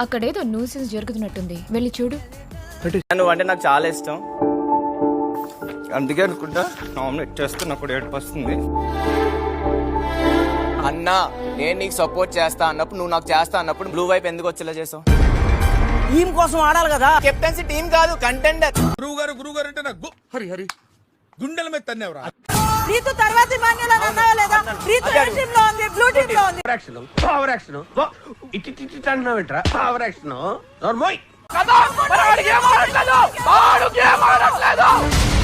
అక్కడేదో న్యూసెన్స్ జరుగుతున్నట్టుంది, వెళ్ళి చూడు. నువ్వు అంటే నాకు చాలా ఇష్టం, అందుకే అనుకుంటా నామినేట్ చేస్తే నాకు ఏడుపు వస్తుంది. అన్నా నేను నీకు సపోర్ట్ చేస్తా అన్నప్పుడు, నువ్వు నాకు చేస్తా అన్నప్పుడు బ్లూ వైపు ఎందుకు వచ్చేలా చేసావు? టీం కోసం ఆడాలి కదా, కెప్టెన్సీ టీం కాదు కంటెండర్. గురువు గారు అంటే నాకు హరి గుండెల మీద తన్నేవరా. రీతు తర్వాత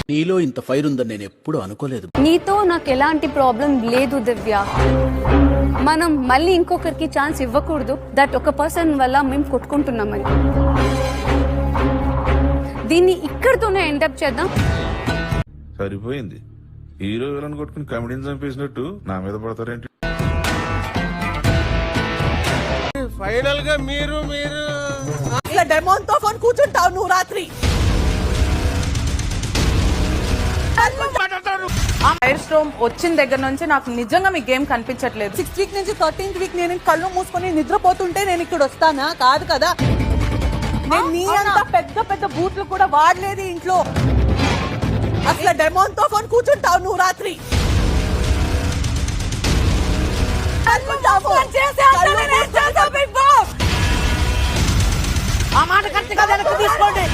నీలో ఇంత ఫైర్ ఉందని నేను ఎప్పుడు అనుకోలేదు. నీతో నాకు ఎలాంటి ప్రాబ్లం లేదు దివ్య, మనం మళ్ళీ ఇంకొకరికి ఛాన్స్ ఇవ్వకూడదు. దట్ ఒక పర్సన్ వల్ల మేము కొట్టుకుంటున్నామని, దీన్ని ఇక్కడితోనే ఎండప్ చేద్దాం. సరిపోయింది, హీరో విలన్ కొట్టుకుని కమెడీని చంపేసినట్టు నా మీద పడతారేంటి? ఫైనల్ గా మీరు ఇలా డెమోన్ తో ఫోన్ కూర్చుంటావు నువ్వు రాత్రి. ఫైర్ స్టోమ్ వచ్చిన దగ్గర నుంచి నాకు నిజంగా మీ గేమ్ కనిపించట్లేదు. 6th వీక్ నుంచి 13th వీక్ నేను కళ్ళు మూసుకొని నిద్రపోతుంటే నేను ఇక్కడ వస్తానా? కాదు కదా, నేను నీ అంత పెద్ద పెద్ద బూట్లు కూడా వాడలేదు ఇంట్లో. అసలు డెమోన్ తో ఫోన్ కూర్చుంటావు నువ్వు రాత్రి. ఆ మాట కరెక్ట్ గా తీసుకోండి.